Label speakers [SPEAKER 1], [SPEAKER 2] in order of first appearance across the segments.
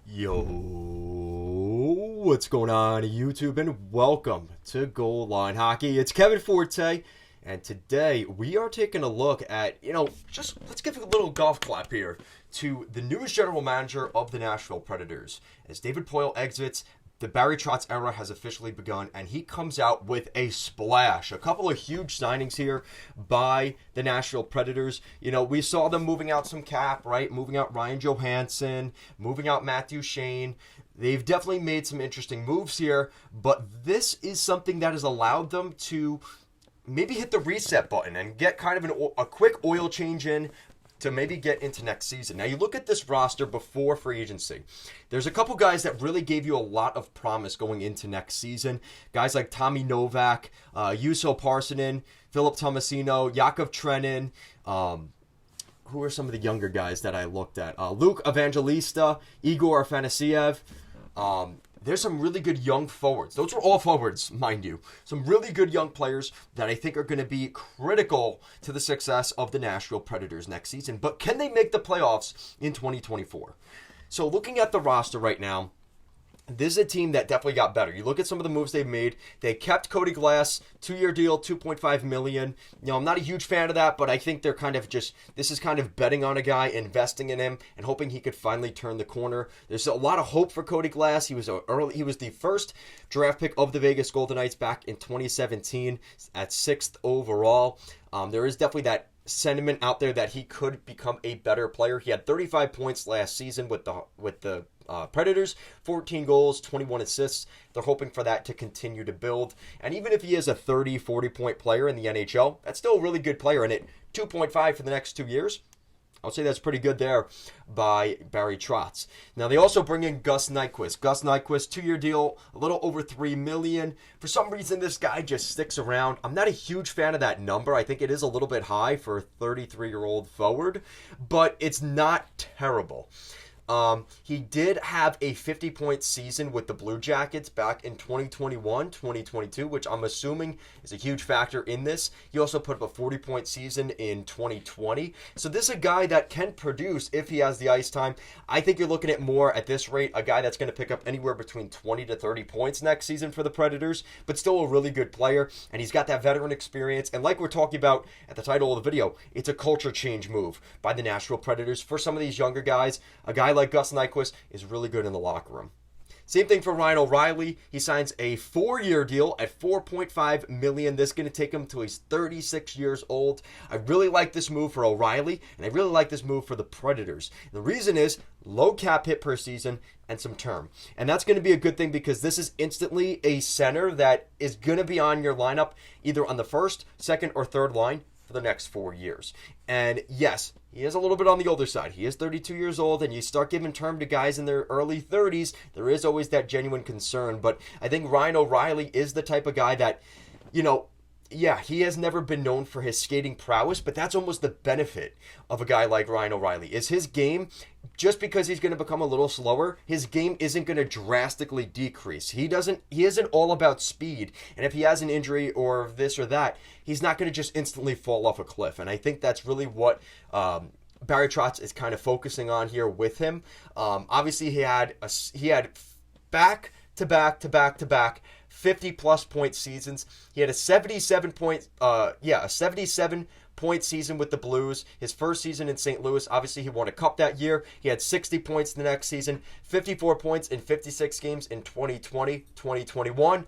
[SPEAKER 1] Yo, what's going on YouTube, and welcome to Goal Line Hockey. It's Kevin Forte, and today we are taking a look at, just let's give a little golf clap here to the newest general manager of the Nashville Predators. As David Poile exits, the Barry Trotz era has officially begun, and he comes out with a splash. A couple of huge signings here by the Nashville Predators. We saw them moving out some cap, right? Moving out Ryan Johansson, moving out Matthew Shane. They've definitely made some interesting moves here, but this is something that has allowed them to maybe hit the reset button and get kind of a quick oil change in to maybe get into next season. Now, you look at this roster before free agency. There's a couple guys that really gave you a lot of promise going into next season. Guys like Tommy Novak, Juuso Parssinen, Philip Tomasino, Yakov Trenin. Who are some of the younger guys that I looked at? Luke Evangelista, Igor Afanasiev. There's some really good young forwards. Those are all forwards, mind you. Some really good young players that I think are going to be critical to the success of the Nashville Predators next season. But can they make the playoffs in 2024? So looking at the roster right now, this is a team that definitely got better. You look at some of the moves they've made. They kept Cody Glass, 2-year deal, $2.5 million. I'm not a huge fan of that, but I think they're this is kind of betting on a guy, investing in him, and hoping he could finally turn the corner. There's a lot of hope for Cody Glass. He was the first draft pick of the Vegas Golden Knights back in 2017 at 6th overall. There is definitely that sentiment out there that he could become a better player. He had 35 points last season with the Predators, 14 goals, 21 assists. They're hoping for that to continue to build. And even if he is a 30, 40-point player in the NHL, that's still a really good player. And at 2.5 for the next 2 years, I would say that's pretty good there by Barry Trotz. Now, they also bring in Gus Nyquist. Gus Nyquist, 2-year deal, a little over $3 million. For some reason, this guy just sticks around. I'm not a huge fan of that number. I think it is a little bit high for a 33-year-old forward, but it's not terrible. He did have a 50-point season with the Blue Jackets back in 2021, 2022, which I'm assuming is a huge factor in this. He also put up a 40-point season in 2020. So this is a guy that can produce if he has the ice time. I think you're looking at more at this rate, a guy that's going to pick up anywhere between 20 to 30 points next season for the Predators, but still a really good player, and he's got that veteran experience. And like we're talking about at the title of the video, it's a culture change move by the Nashville Predators for some of these younger guys. A guy like Gus Nyquist is really good in the locker room. Same thing for Ryan O'Reilly. He signs a 4-year deal at $4.5 million. This is going to take him till he's 36 years old. I really like this move for O'Reilly, and I really like this move for the Predators. The reason is low cap hit per season and some term. And that's going to be a good thing because this is instantly a center that is going to be on your lineup either on the first, second, or third line for the next 4 years. And yes, he is a little bit on the older side. He is 32 years old, and you start giving term to guys in their early 30s, there is always that genuine concern. But I think Ryan O'Reilly is the type of guy that, he has never been known for his skating prowess, but that's almost the benefit of a guy like Ryan O'Reilly. Is his game, just because he's going to become a little slower, his game isn't going to drastically decrease. He isn't all about speed, and if he has an injury or this or that, he's not going to just instantly fall off a cliff. And I think that's really what Barry Trotz is kind of focusing on here with him. Obviously, he had back to back 50-plus point seasons. He had a 77 point season with the Blues. His first season in St. Louis, obviously he won a cup that year. He had 60 points the next season, 54 points in 56 games in 2020, 2021.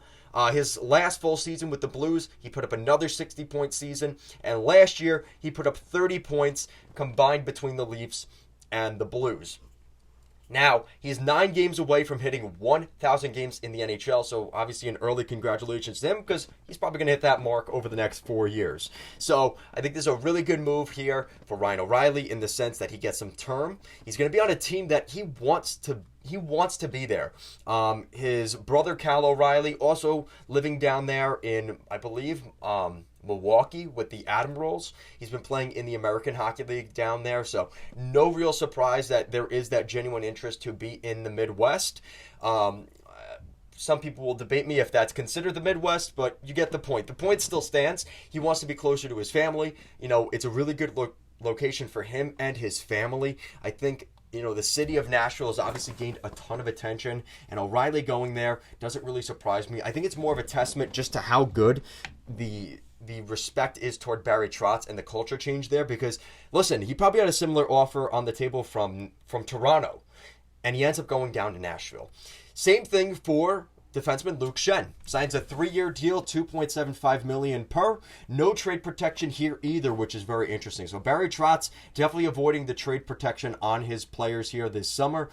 [SPEAKER 1] His last full season with the Blues, he put up another 60-point season. And last year, he put up 30 points combined between the Leafs and the Blues. Now, he's 9 games away from hitting 1,000 games in the NHL, so obviously an early congratulations to him because he's probably going to hit that mark over the next 4 years. So I think this is a really good move here for Ryan O'Reilly in the sense that he gets some term. He's going to be on a team that he wants to be there. His brother Cal O'Reilly also living down there in, I believe, Milwaukee with the Admirals. He's been playing in the American Hockey League down there, so no real surprise that there is that genuine interest to be in the Midwest. Some people will debate me if that's considered the Midwest, but you get the point. The point still stands. He wants to be closer to his family. It's a really good location for him and his family. I think the city of Nashville has obviously gained a ton of attention, and O'Reilly going there doesn't really surprise me. I think it's more of a testament just to how good the respect is toward Barry Trotz and the culture change there, because listen, he probably had a similar offer on the table from Toronto, and he ends up going down to Nashville. Same thing for defenseman Luke Schenn. Signs a 3-year deal, $2.75 million per. No trade protection here either, which is very interesting. So Barry Trotz definitely avoiding the trade protection on his players here this summer.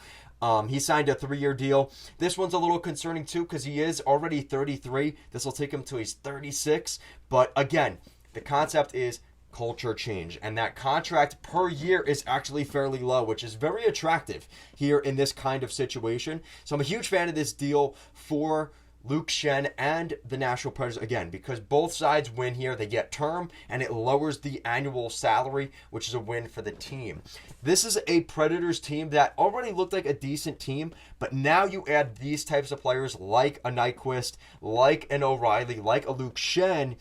[SPEAKER 1] He signed a 3-year deal. This one's a little concerning too, because he is already 33. This will take him to he's 36. But again, the concept is culture change, and that contract per year is actually fairly low, which is very attractive here in this kind of situation. So I'm a huge fan of this deal for Luke Schenn and the Nashville Predators, again, because both sides win here. They get term, and it lowers the annual salary, which is a win for the team. This is a Predators team that already looked like a decent team, but now you add these types of players like a Nyquist, like an O'Reilly, like a Luke Schenn.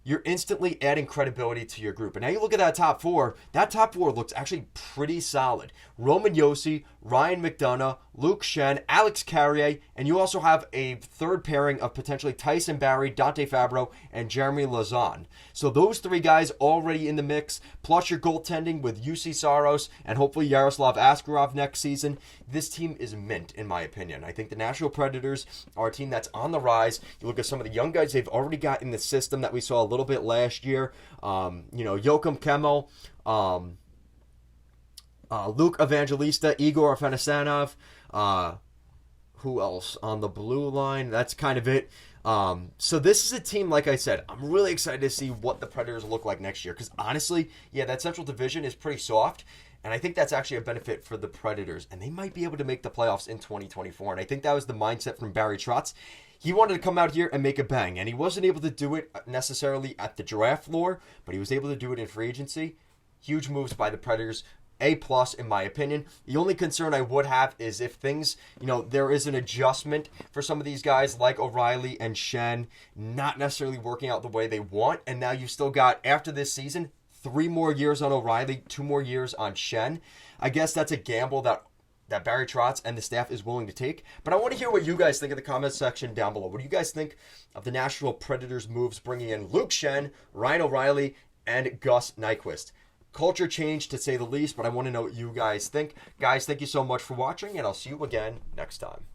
[SPEAKER 1] You're instantly adding credibility to your group. And now you look at that top four. That top four looks actually pretty solid. Roman Josi, Ryan McDonough, Luke Schenn, Alex Carrier, and you also have a third pairing of potentially Tyson Barrie, Dante Fabro, and Jeremy Lauzon. So those three guys already in the mix, plus your goaltending with UC Saros and hopefully Yaroslav Askarov next season. This team is mint, in my opinion. I think the Nashville Predators are a team that's on the rise. You look at some of the young guys they've already got in the system that we saw a little bit last year. Joakim Kemmel, Luke Evangelista, Igor Afanasanov, who else on the blue line? That's kind of it. So this is a team, like I said, I'm really excited to see what the Predators look like next year, because honestly, that Central Division is pretty soft, and I think that's actually a benefit for the Predators, and they might be able to make the playoffs in 2024, and I think that was the mindset from Barry Trotz. He wanted to come out here and make a bang, and he wasn't able to do it necessarily at the draft floor, but he was able to do it in free agency. Huge moves by the Predators. A+ in my opinion. The only concern I would have is if things, there is an adjustment for some of these guys like O'Reilly and Schenn not necessarily working out the way they want, and now you've still got, after this season, 3 more years on O'Reilly, 2 more years on Schenn. I guess that's a gamble that Barry Trotz and the staff is willing to take. But I want to hear what you guys think in the comments section down below. What do you guys think of the Nashville Predators moves bringing in Luke Schenn, Ryan O'Reilly, and Gus Nyquist? Culture change, to say the least, but I want to know what you guys think. Guys, thank you so much for watching, and I'll see you again next time.